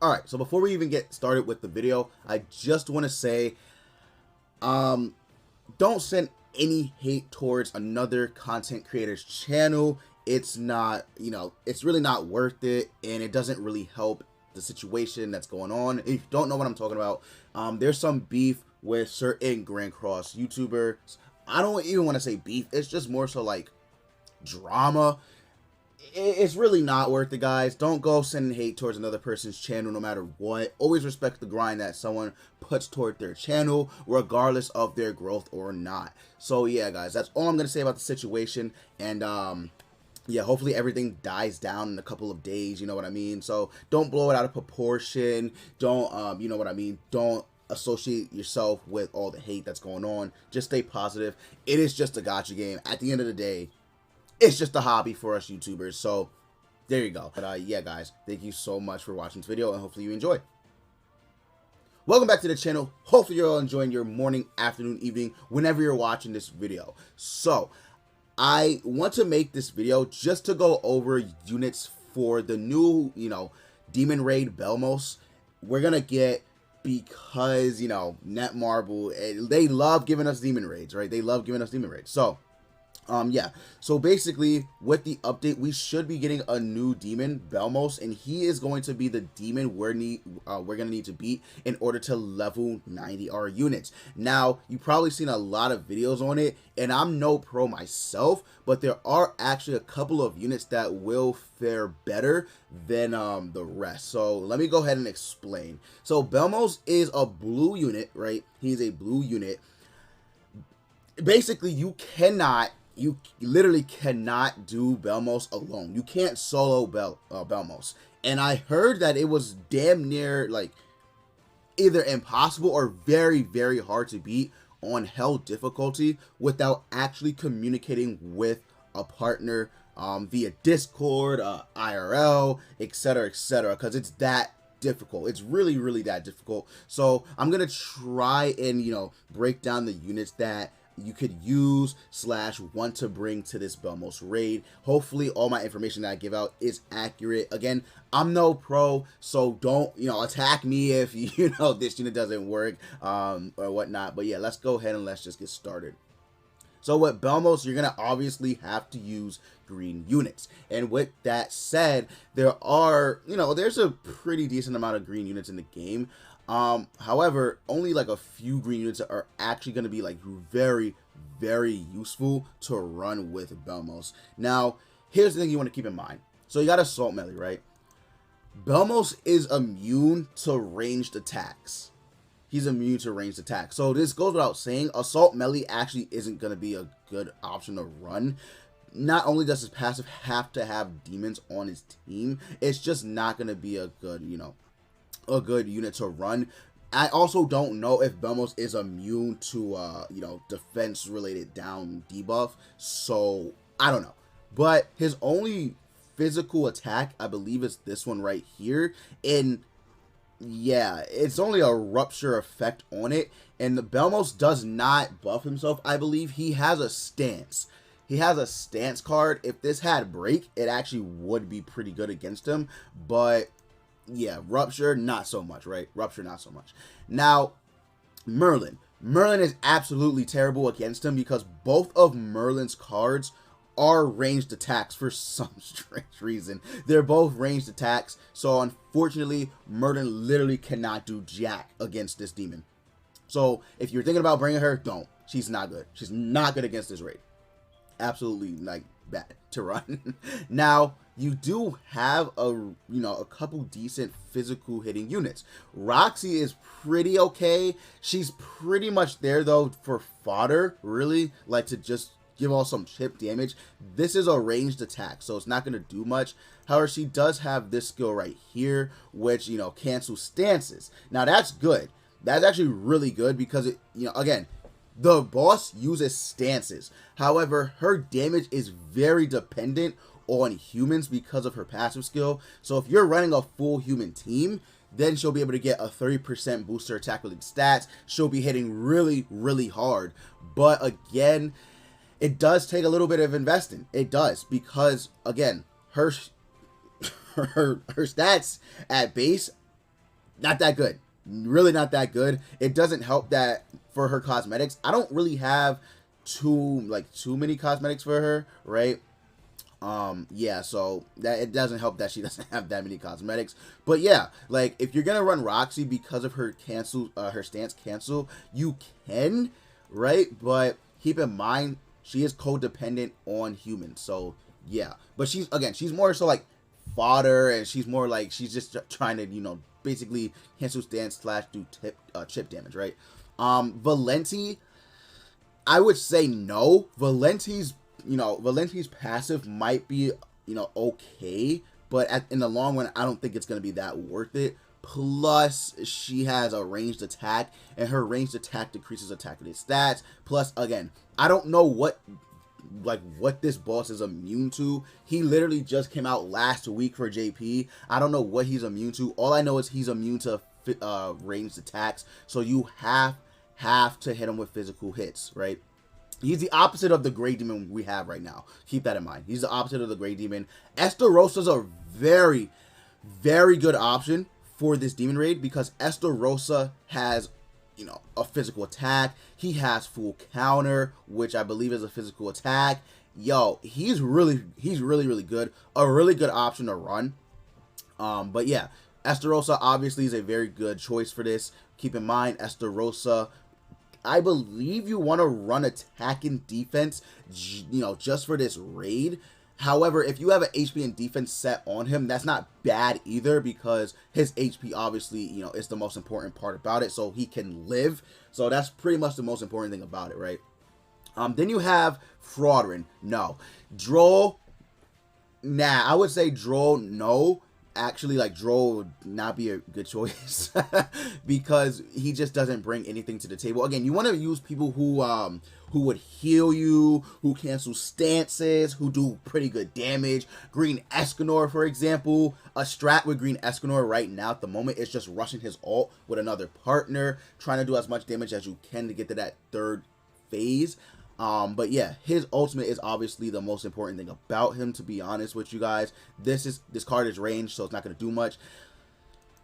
Alright, so before we even get started with the video, I just want to say, don't send any hate towards another content creator's channel. It's not, it's really not worth it, and it doesn't really help the situation that's going on. If you don't know what I'm talking about, there's some beef with certain Grand Cross YouTubers. I don't even want to say beef, it's just more so like drama. It's really not worth it, guys. Don't go sending hate towards another person's channel no matter what. Always respect the grind that someone puts toward their channel, regardless of their growth or not. So yeah, guys, that's all I'm gonna say about the situation. And yeah, hopefully everything dies down in a couple of days, you know what I mean? So don't blow it out of proportion. Don't you know what I mean? Don't associate yourself with all the hate that's going on. Just stay positive. It is just a gacha game. At the end of the day, it's just a hobby for us YouTubers. So there you go. But yeah, guys, thank you so much for watching this video, and hopefully you enjoy. Welcome back to the channel. Hopefully you're all enjoying your morning, afternoon, evening, whenever you're watching this video. So I want to make this video just to go over units for the new, Demon Raid BELMOS. We're gonna get, because Netmarble, they love giving us Demon Raids, right? They love giving us Demon Raids. So yeah, so basically with the update, we should be getting a new demon, BELMOS, and he is going to be the demon we're gonna need to beat in order to level 90 our units. Now, you've probably seen a lot of videos on it, and I'm no pro myself, but there are actually a couple of units that will fare better than the rest. So let me go ahead and explain. So BELMOS is a blue unit, right? He's a blue unit. Basically, you literally cannot do BELMOS alone. You can't solo BELMOS. And I heard that it was damn near like either impossible or very, very hard to beat on hell difficulty without actually communicating with a partner via Discord, IRL, etc., etc., because it's that difficult. It's really, really that difficult. So I'm gonna try and break down the units that you could use / want to bring to this BELMOS raid. Hopefully all my information that I give out is accurate. Again, I'm no pro, so don't attack me if this unit doesn't work or whatnot. But yeah, let's go ahead and let's just get started. So with BELMOS, you're gonna obviously have to use green units, and with that said, there are there's a pretty decent amount of green units in the game. However, only like a few green units are actually going to be like very, very useful to run with BELMOS. Now, here's the thing you want to keep in mind. So you got Assault Melee, right? BELMOS is immune to ranged attacks. He's immune to ranged attacks. So this goes without saying, Assault Melee actually isn't going to be a good option to run. Not only does his passive have to have demons on his team, it's just not going to be a good, a good unit to run. I also don't know if BELMOS is immune to defense related down debuff, so I don't know. But his only physical attack, I believe, is this one right here, and yeah, it's only a rupture effect on it, and the BELMOS does not buff himself. I believe he has a stance. He has a stance card. If this had break, it actually would be pretty good against him, but yeah, Rupture, not so much, right? Rupture, not so much. Now, Merlin. Merlin is absolutely terrible against him because both of Merlin's cards are ranged attacks for some strange reason. They're both ranged attacks, so unfortunately, Merlin literally cannot do jack against this demon. So if you're thinking about bringing her, don't. She's not good. She's not good against this raid. Absolutely, like, bad to run. Now, you do have a couple decent physical hitting units. Roxy is pretty okay. She's pretty much there though for fodder, really, like to just give off some chip damage. This is a ranged attack, so it's not going to do much. However, she does have this skill right here, which cancels stances. Now that's good. That's actually really good because it again, the boss uses stances. However, her damage is very dependent on humans because of her passive skill. So if you're running a full human team, then she'll be able to get a 30% booster attack related stats. She'll be hitting really, really hard. But again, it does take a little bit of investing. It does, because again, her stats at base not that good. Really not that good. It doesn't help that for her cosmetics, I don't really have too many cosmetics for her, right? Yeah, so that it doesn't help that she doesn't have that many cosmetics. But yeah, like if you're gonna run Roxy because of her her stance cancel, you can, right? But keep in mind she is codependent on humans, so yeah. But she's more so like fodder, and she's more like she's just trying to basically cancel stance / do chip damage, right? Valenti, I would say no. Valenti's passive might be, okay, but in the long run, I don't think it's going to be that worth it. Plus, she has a ranged attack, and her ranged attack decreases attack with its stats. Plus, again, I don't know what this boss is immune to. He literally just came out last week for JP. I don't know what he's immune to. All I know is he's immune to ranged attacks, so you have to hit him with physical hits, right? He's the opposite of the Gray Demon we have right now. Keep that in mind. He's the opposite of the Gray Demon. Estarosa's a very, very good option for this Demon Raid because Estarosa has, a physical attack. He has full counter, which I believe is a physical attack. Yo, he's really, really good. A really good option to run. But yeah, Estarosa obviously is a very good choice for this. Keep in mind, Estarosa, I believe you want to run attack and defense, just for this raid. However, if you have an HP and defense set on him, that's not bad either because his HP obviously, is the most important part about it, so he can live. So that's pretty much the most important thing about it, right? Then you have Fraudrin. No. Droll, nah, I would say Droll, no. Actually, Droll would not be a good choice because he just doesn't bring anything to the table. Again, you want to use people who would heal you, who cancel stances, who do pretty good damage. Green Eskenore, for example, a strat with Green Eskenore right now at the moment is just rushing his ult with another partner, trying to do as much damage as you can to get to that third phase. But yeah, his ultimate is obviously the most important thing about him, to be honest with you guys. This card is ranged, so it's not going to do much.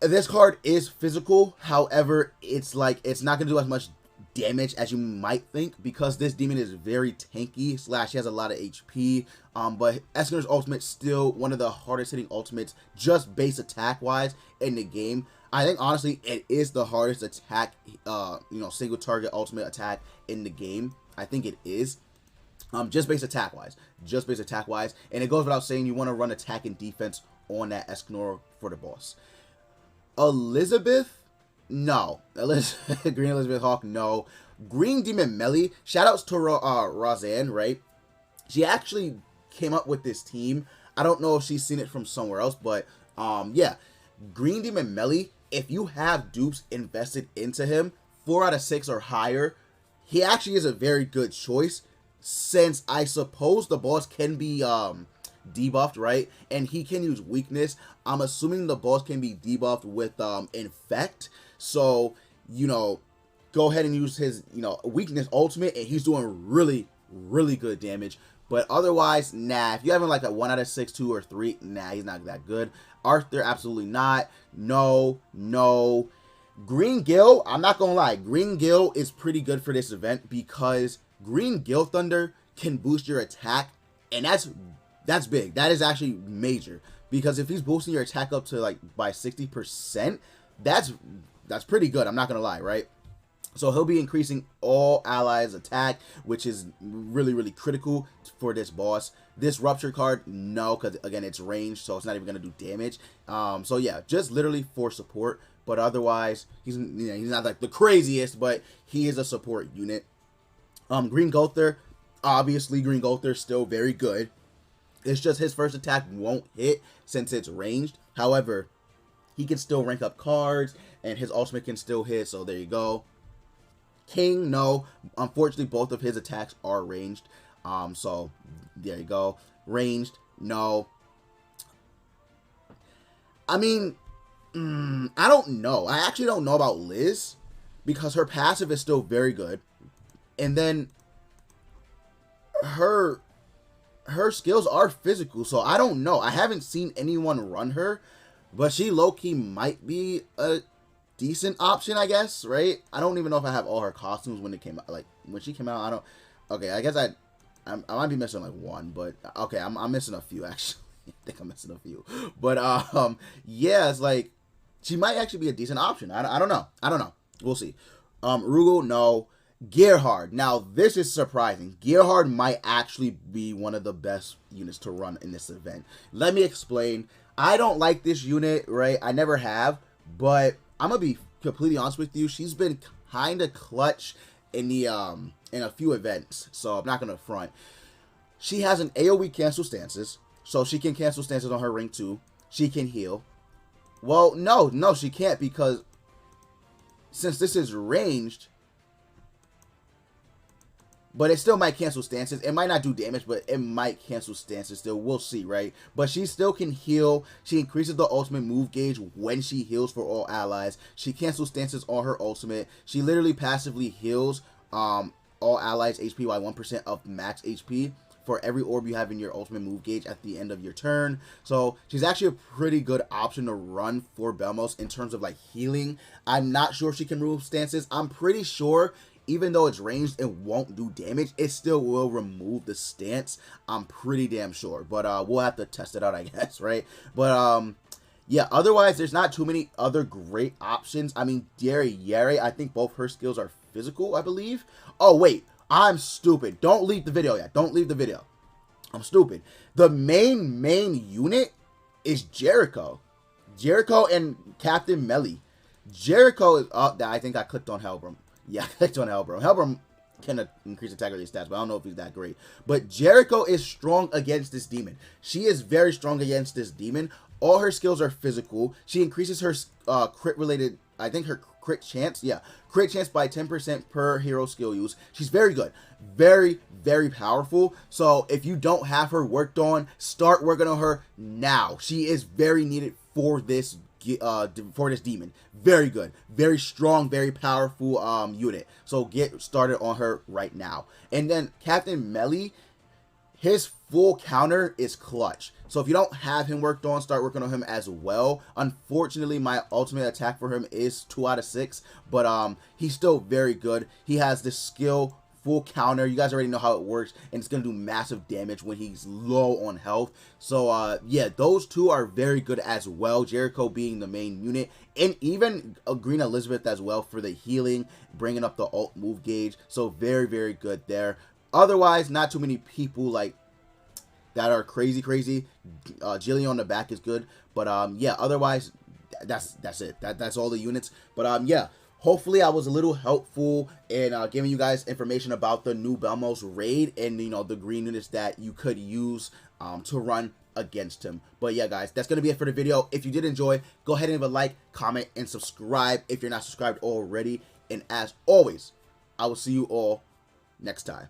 This card is physical, however, it's not going to do as much damage as you might think because this demon is very tanky / he has a lot of HP. But Eskenore's ultimate still one of the hardest hitting ultimates just base attack wise in the game. I think honestly it is the hardest attack, single target ultimate attack in the game. I think it is. Just base attack wise. And it goes without saying you want to run attack and defense on that Eskenore for the boss. Elizabeth, no. Green Elizabeth Hawk, no. Green Demon Melee, shoutouts to Roseanne, right? She actually came up with this team. I don't know if she's seen it from somewhere else, but yeah. Green Demon Melee, if you have dupes invested into him, 4 out of 6 or higher, he actually is a very good choice since I suppose the boss can be debuffed, right? And he can use weakness. I'm assuming the boss can be debuffed with infect. So, go ahead and use his, weakness ultimate and he's doing really, really good damage. But otherwise, nah. If you have him like a 1 out of 6, 2 or 3, nah, he's not that good. Arthur, absolutely not. No. Green Gil, I'm not gonna lie, Green Gil is pretty good for this event because Green Gil Thunder can boost your attack, and that's big. That is actually major because if he's boosting your attack up to by 60%, that's pretty good. I'm not gonna lie, right? So he'll be increasing all allies' attack, which is really, really critical for this boss. This Rupture card, no, because again, it's ranged, so it's not even going to do damage. So yeah, just literally for support. But otherwise, he's not like the craziest, but he is a support unit. Green Gulther, obviously Green Gulther is still very good. It's just his first attack won't hit since it's ranged. However, he can still rank up cards, and his ultimate can still hit, so there you go. King, no. Unfortunately, both of his attacks are ranged. So there you go. Ranged, no. I mean, I don't know. I actually don't know about Liz because her passive is still very good. And then her skills are physical, so I don't know. I haven't seen anyone run her, but she low-key might be a decent option, I guess, right? I don't even know if I have all her costumes when it came out. Like, when she came out, I don't... Okay, I guess I might be missing, like, one, but... Okay, I'm missing a few, actually. I think I'm missing a few. But, yeah, it's like... She might actually be a decent option. I don't know. I don't know. We'll see. Rugal, no. Gerhard. Now, this is surprising. Gerhard might actually be one of the best units to run in this event. Let me explain. I don't like this unit, right? I never have, but I'm going to be completely honest with you. She's been kind of clutch in the in a few events, so I'm not going to front. She has an AoE cancel stances, so she can cancel stances on her ring too. She can heal. Well, no, she can't, because since this is ranged, but it still might cancel stances. It might not do damage, but it might cancel stances still. We'll see, right? But she still can heal. She increases the ultimate move gauge when she heals for all allies. She cancels stances on her ultimate. She literally passively heals all allies HP by 1% of max HP for every orb you have in your ultimate move gauge at the end of your turn. So she's actually a pretty good option to run for BELMOS in terms of like healing. I'm not sure if she can remove stances. I'm pretty sure even though it's ranged, it won't do damage. It still will remove the stance. I'm pretty damn sure. But we'll have to test it out, I guess, right? But yeah, otherwise, there's not too many other great options. I mean, Yeri, I think both her skills are physical, I believe. Oh, wait. I'm stupid. Don't leave the video yet. Don't leave the video. I'm stupid. The main unit is Jericho. Jericho and Captain Melly. Jericho is up. I think I clicked on Hellbrum. Yeah, I clicked on Hellbrum. Hellbrum can increase attack rate stats, but I don't know if he's that great. But Jericho is strong against this demon. She is very strong against this demon. All her skills are physical. She increases her crit related, I think her crit chance. Yeah, crit chance by 10% per hero skill use. She's very good. Very, very powerful. So if you don't have her worked on, start working on her now. She is very needed for this demon. Very good, very strong, very powerful unit. So get started on her right now. And then Captain Melly, his full counter is clutch. So if you don't have him worked on, start working on him as well. Unfortunately, my ultimate attack for him is 2 out of 6, but he's still very good. He has this skill full counter. You guys already know how it works, and it's gonna do massive damage when he's low on health. So yeah, those two are very good as well, Jericho being the main unit, and even Green Elizabeth as well for the healing, bringing up the ult move gauge. So very, very good there. Otherwise, not too many people like that are crazy. Jillian on the back is good, but yeah, otherwise that's it. That's all the units. But yeah, hopefully I was a little helpful in giving you guys information about the new BELMOS raid and, you know, the green units that you could use to run against him. But yeah, guys, that's gonna be it for the video. If you did enjoy, go ahead and leave a like, comment, and subscribe if you're not subscribed already. And as always, I will see you all next time.